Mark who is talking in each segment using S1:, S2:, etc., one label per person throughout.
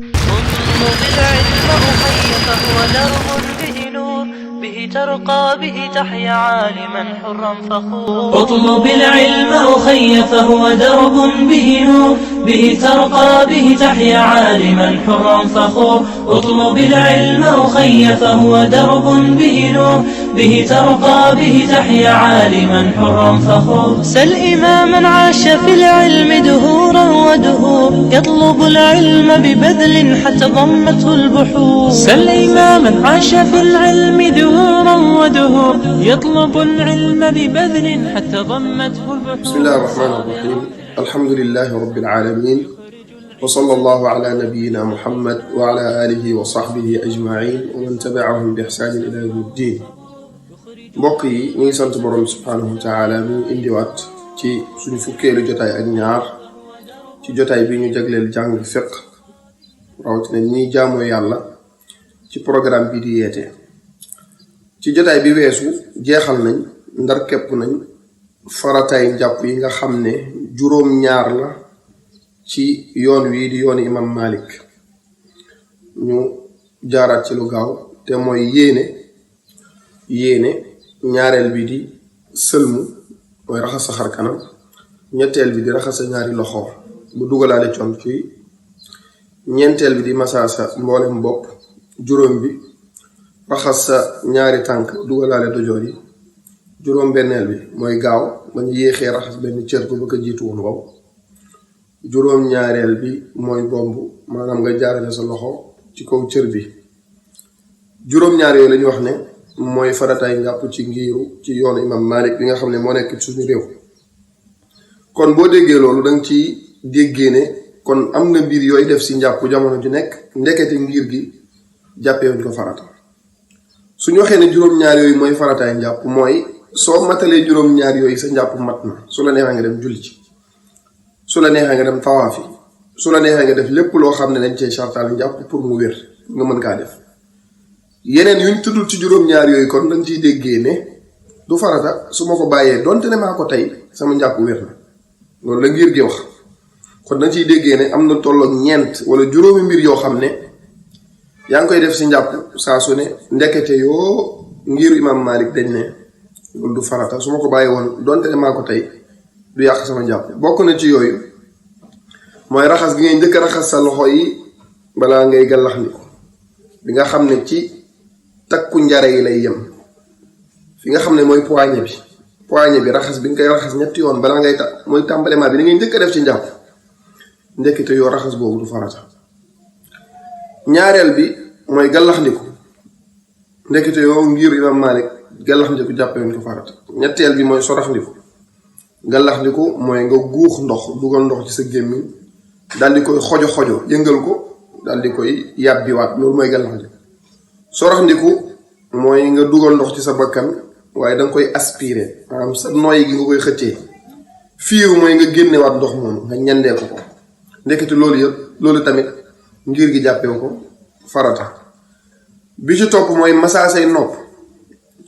S1: اطلب العلم أخي فهو درب به نور، به ترقى به تحيا عالما حرا فخور.
S2: اطلب العلم أخي فهو درب به نور، به ترقى به تحيا عالما حرا فخور. اطلب العلم أخي فهو درب به نور، به ترقى به تحيا عالما حرا فخور.
S1: سل إماما عاش في العلم دهورا ودهور، يطلب العلم ببذل حتى ضمته البحور.
S2: سل إماما عاش في العلم دهورا ودهور، يطلب العلم ببذل حتى ضمته البحور.
S3: بسم الله الرحمن الرحيم. الحمد لله رب العالمين، وصلى الله على نبينا محمد وعلى آله وصحبه أجمعين ومن تبعهم بإحسان إلى يوم الدين. mbokk yi ñu ngi sant borom subhanahu wa taala ñu indiwaat ci suñu fukkeelu jotaay ak ñaar ci jotaay bi ñu jagleel jàng fiqh rawatina ñi jaamoo yàlla ci programme bi di yeete. ci jotaay bi weesu jeexal nañ ndar képp nañ farataay njàpp yi nga xam ne juróom ñaar la ci yoon wi di yoonu imam Malik. ñu jaaraat ci lu gaaw te mooy yéene ñaareel bi di sëlmu mooy raxas sa xar kanam, ñetteel bi di raxas sa ñaari loxo bu dugalaale conc yi, ñeenteel bi di masaa sa mboolem bopp, juróom bi raxas sa ñaari tànk dugalaale dojoor yi, juróom benneel bi mooy gaaw bañ yéexee raxas benn cër bu bëgg a jiitu woon wow, juróom ñaareel bi mooy bomb maanaam nga jaarale sa loxo ci kaw cër bi. juróom ñaar yooyu lañu wax ne mooy farataay njàpp ci ngiiru ci yoonu imam Malik bi nga xam ne moo nekk ci suñu réew. kon boo déggee loolu danga ci déggee ne kon am na mbir yooyu def si njàpp jamono ju nekk ndekete ngir gi jàppewuñ ko farata. suñu waxee ne juróom-ñaar yooyu mooy farataay njàpp mooy soo matalee juróom-ñaar yooyu sa njàpp mat na. su la neexee nga dem julli ci, su la neexee nga dem tawaafi, su la neexee nga def lépp loo xam ne dañ cee sartaal njàpp pour mu wér nga mën kaa def. yeneen yuñ tuddul ci juróom-ñaar yooyu kon dañ ciy déggee ne du farata. su ma ko bàyyee donte ne maa ko tey sama njàpp wér na, loolu la ngir gi wax. kon dañ ciy déggee ne am na tolloog ñeent wala juróomi mbir yoo xam ne yaa ngi koy def si njàpp saa su ne ndekete yoo ngir imam Malik dañ ne loolu du farata. su ma ko bàyyee woon donte ne maa ko tey du yàq sama njàpp. bokk na ci yooyu mooy raxas gi ngay njëkk a raxas sa loxo yi balaa ngay gàllax ni ko, bi nga xam ne ci takku njare yi lay yem, fi nga xam ne mooy poignée bi raxas bi nga koy raxas ñetti yoon balaa ngay mooy tàmbalema bi ni ngay njëkk a def ci njàpp ndekkite yoo raxas boobu du farata. ñaareel bi mooy gallaxndiku, ndekkite yoo ngir imam Malik gallaxndiku jàppewuñ ko farata. ñetteel bi mooy soraxndiku. gallaxndiku mooy nga guux ndox, dugal ndox ci sa gémmiñ daal di koy xojo yëngal ko daal di koy yàbbiwaat, loolu mooy gallaxndiku. soraxndiku mooy nga dugal ndox ci sa bakkan waaye danga koy aspirer, maanaam sa noyyi gi nga koy xëccee. fiiru mooy nga génnewaat ndox moom nga ñandee ko ndekete loolu yëpp loolu tamit ngir gi jàppewu ko farata. bi ci topp mooy masaasay nopp,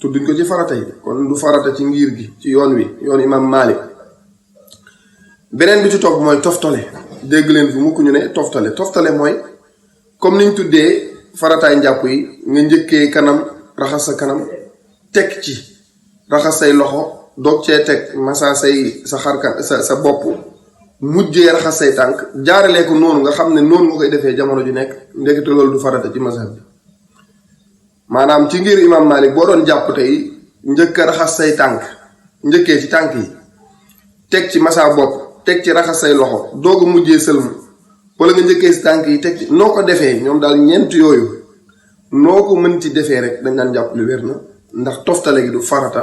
S3: tudduñ ko ci farata yi, kon du farata ci ngir gi ci yoon imam Malik. beneen bi ci topp mooy toftale. dégg leen fi mukk ñu ne toftale mooy comme niñ tuddee farataay njàpp yi nga njëkkee kanam raxas sa kanam, teg ci raxas say loxo, doog cee teg masa say sa xarkan sa bopp, mujjee raxas say tànk, jaaralee ko noonu nga xam ne noonu nga koy defee jamono ju nekk ndekete loolu du farata ci mazhab bi. maanaam ci ngir imam Malik boo doon jàpp tey njëkk a raxas say tànk, njëkkee ci tànk yi, teg ci masa bopp, teg ci raxas say loxo, doog a mujjee sëlmu, wala nga njëkkee si tànk yi teg ci, noo ko defee ñoom daal ñeent yooyu noo ko mën ci defee rek dañ naan jàpp lu wér na, ndax toftale gi du farata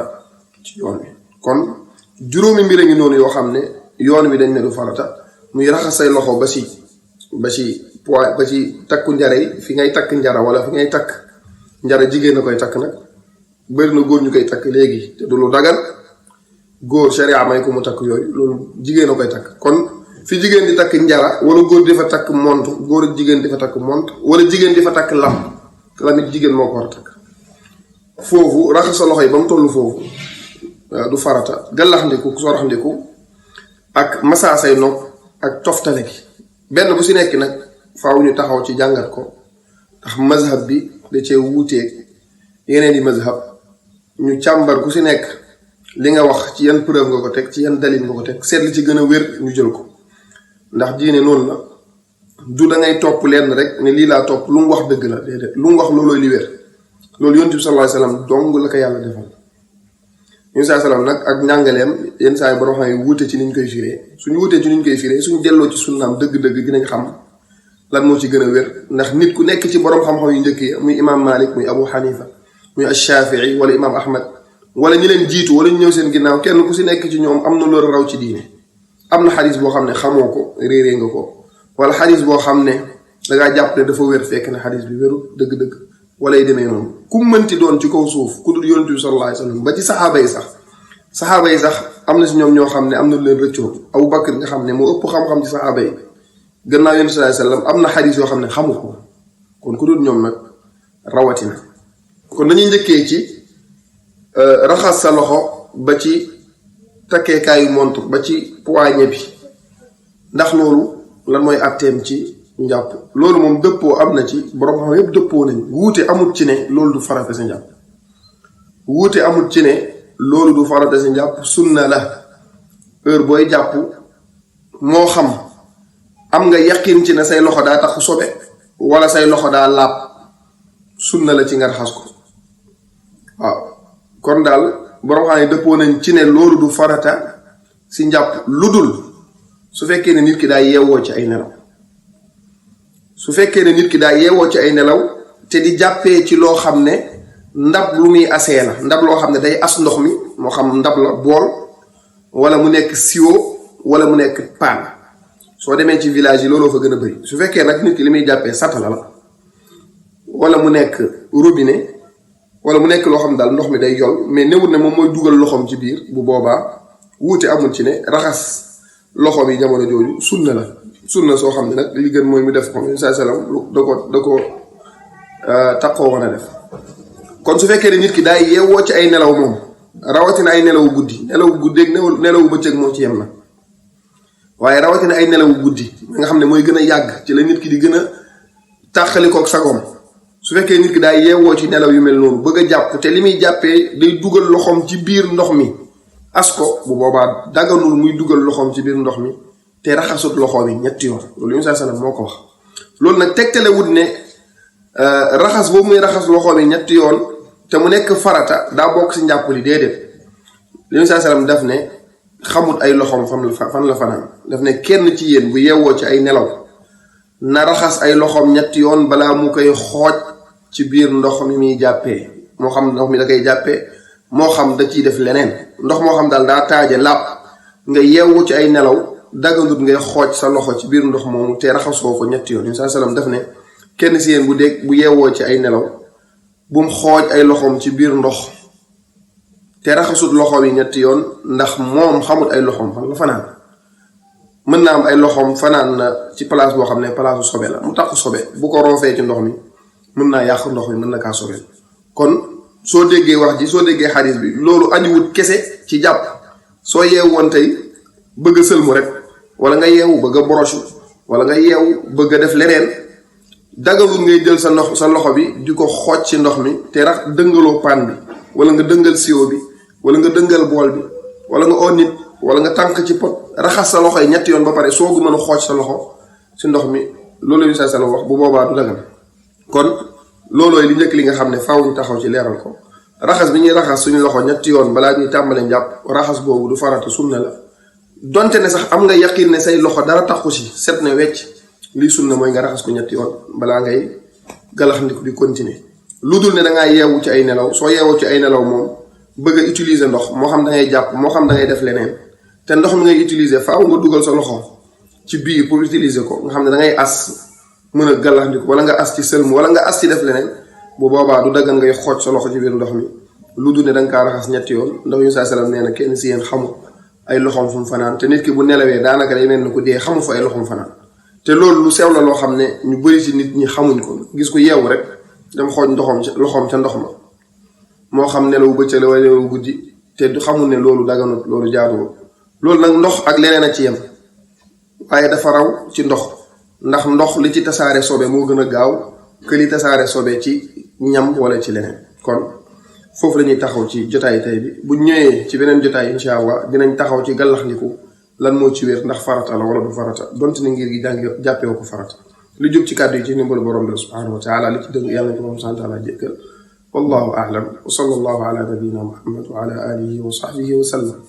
S3: ci yoon wi. kon juróomi mbir a ngi noonu yoo xam ne yoon wi dañ ne du farata, muy raxas say loxo ba ci takku njare yi, fi ngay takk njara wala fi ngay takk njara jigéen a koy takk nag, bëri na góor ñu koy takk léegi te du lu dagal. góor sharia may ko mu takk yooyu, loolu jigéen a koy takk. kon fi jigéen di takk njara wala góor di fa takk mont, góor ak jigéen di fa takk mont, wala jigéen di fa takk lamit jigéen moo ko war a takk. foofu raxas sa loxo yi ba mu tollu foofu du farata. gallaxndiku, soraxndiku ak masaa say nopp ak toftale gi benn bu si nekk nag faaw ñu taxaw ci jàngat ko ndax mazhab bi da cee wuuteeg yeneen yi mazhab ñu càmbar ku si nekk li nga wax ci yan preuve nga ko teg ci yan dalil nga ko teg seet li ci gën a wér ñu jël ko ndax diine noonu la du da ngay topp lenn rek ne lii laa topp lu mu wax dëgg la déedéet lu mu wax loolooy li wér loolu yonent bi sallallahu alayhi wasallam dong la ko yàlla defal yonent sallallahu alayhi wasallam nag ak njàngaleem yenn saa yi borom xam yi wuute ci niñ koy firee suñu wuutee ci niñ koy firee suñu delloo ci sunnaam dëgg-dëgg dinañ xam lan moo ci gën a wér ndax nit ku nekk ci borom xam-xam yu njëkk yi muy imam Malik muy Abu Hanifa muy Ash-Shafi'i wala imam Ahmad wala ñi leen jiitu wala ñu ñëw seen ginnaaw kenn ku si nekk ci ñoom am na loolu raw ci diine am na xadis boo xam ne xamoo ko réeree nga ko wala xadis boo xam ne dangaa jàpp ne dafa wér fekk ne xadis bi wéru dëgg-dëgg wala yi demee noonu ku mënti doon ci kaw suuf ku dul yonent bi sallallahu alayhi wasallam ba ci saxaaba yi sax am na si ñoom ñoo xam ne am na lu leen rëccoo Abu Bakr nga xam ne moo ëpp xam-xam ci saxaaba yi gannaaw yonent sallallahu alayhi wasallam am na xadis yoo xam ne xamu ko kon ku dul ñoom nag rawatina kon dañuy njëkkee ci raxas sa loxo ba ci takkeekaayu montre ba ci poignet bi ndax loolu lan mooy atteem ci njàpp loolu moom dëppoo am na ci borom xam yépp dëppoo nañ wuute amul ci ne loolu du farata si njàpp wuute amul ci ne loolu du farata si njàpp sunna la heure booy jàpp moo xam am nga yaqin ci ne say loxo daa tax sobe wala say loxo daa laab sunna la ci nga raxas ko waaw kon daal borom xam ne dëppoo nañ ci ne loolu du farata si njàpp lu dul su fekkee ne nit ki daa yeewoo ci ay nelaw su fekkee ne nit ki daa yeewoo ci ay nelaw te di jàppee ci loo xam ne ndab lu muy asee la ndab loo xam ne day as ndox mi moo xam ndab la bool wala mu nekk siwo wala mu nekk paan soo demee ci village yi looloo fa gën a bëri su fekkee nag nit ki li muy jàppee satala la wala mu nekk robinet wala mu nekk loo xam daal ndox mi day yol mais newut ne moom mooy dugal loxoom ci biir bu boobaa wuute amul ci ne raxas loxo bi jamono jooju sunna la sunna soo xam ne nag li gën mooy mu def ko saa salaam da ko takkoo woon a def kon su fekkee ne nit ki daay yeewoo ci ay nelaw moom rawatina ay nelawu guddi nelawu guddeeg nelawu bëccëg moo ci yem na waaye rawatina ay nelawu guddi nga xam ne mooy gën a yàgg ci la nit ki di gën a tàqalikook sagoom su fekkee nit ki daay yeewoo ci nelaw yu mel noonu bëgg a jàpp te li muy jàppee day dugal loxoom ci biir ndox mi as ko bu boobaa daganul muy dugal loxoom ci biir ndox mi te raxasut loxo bi ñetti yoon loolu Yonent sallam moo ko wax loolu nag tegtale wut ne raxas boobu muy raxas loxo bi ñetti yoon te mu nekk farata daa bokk si njàpp li déedéet Yonent sallam daf ne xamut ay loxoom fan la fanaan daf ne kenn ci yéen bu yeewoo ci ay nelaw na raxas ay loxoom ñetti yoon balaa mu koy xooj ci biir ndox mi muy jàppee moo xam ndox mi da koy jàppee moo xam da ciy def leneen ndox moo xam daal daa taaje làpp nga yeewu ci ay nelaw daganut ngay xooj sa loxo ci biir ndox moomu te raxasoo ko ñetti yoon Yonent sallam daf ne kenn si yéen bu yeewoo ci ay nelaw bu mu xooj ay loxoom ci biir ndox te raxasut loxo yi ñetti yoon ndax moom xamut ay loxoom fan la fanaan mën naa am ay loxoom fanaan na ci place boo xam ne place sobe la mu tax sobe bu ko roofee ci ndox mi mën naa yàq ndox mi mën na kaa sobel kon soo déggee wax ji soo déggee xadis bi loolu ajuwut kese ci jàpp soo yeewu woon tey bëgg a sëlmu rek wala nga yeewu bëgg a broche wala nga yeewu bëgg a def leneen dagalul ngay jël sa loxo bi di ko xooj ci ndox mi te rax dëngaloo paan bi wala nga dëngal siwo bi wala nga dëngal bool bi wala nga oo nit wala nga tànk ci pot raxas sa loxo yi ñetti yoon ba pare soogu mën a xooj sa loxo ci ndox mi loolu yu sa wax bu boobaa du dagan kon loolooy li njëkk li nga xam ne faaw ñu taxaw ci leeral ko raxas bi ñuy raxas suñu loxo ñetti yoon balaa ñuy tàmbale njàpp raxas boobu du farata sunna la donte ne sax am nga yaqin ne say loxo dara taxu si set ne wecc lii sunna mooy nga raxas ko ñetti yoon balaa ngay galaxndiku di continuer lu dul ne da ngaa yeewu ci ay nelaw soo yeewoo ci ay nelaw moom bëgg a utiliser ndox moo xam da ngay jàpp moo xam da ngay def leneen te ndox mi ngay utiliser faaw nga dugal sa loxo ci biir pour utiliser ko nga xam ne da ngay as mën a galaxndiku wala nga as ci sëlmu wala nga as ci def leneen bu boobaa du daggan ngay xooj sa loxo ci biir ndox mi lu dul ne da nga kaa raxas ñetti yoon ndax yu saa salaam nee na kenn si yéen xamul ay loxoom fu mu fanaan te nit ki bu nelawee daanaka day mel ni ko dee xamu fa ay loxoom fanaan te loolu lu sew la loo xam ne ñu bëri ci nit ñi xamuñ ko gis ko yeewu rek dem xooj loxoom ca ndox ma moo xam nelawu bëccëg la wala nelawu guddi te du xamul ne loolu daganut loolu jaaduwul loolu nag ndox ak leneen a ci yem waaye dafa raw ci ndox ndax ndox li ci tasaare sobe moo gën a gaaw que li tasaare sobe ci ñam wala ci leneen kon foofu la ñuy taxaw ci jotaay tey bi bu ñëwee ci beneen jotaay incha allah dinañ taxaw ci gàllaxndiku lan moo ci wér ndax farata la wala du farata donte ne ngir gi jàng jàppee ko farata lu jóg ci kàddu yi ci ndimbalu borom bi subhanahu wa taala li ci dëgg yàlla ko moom sant taala jéggal wallahu a'lam wa sallallahu ala nabiyyina muhammad wa ala alihi wa sahbihi wa sallam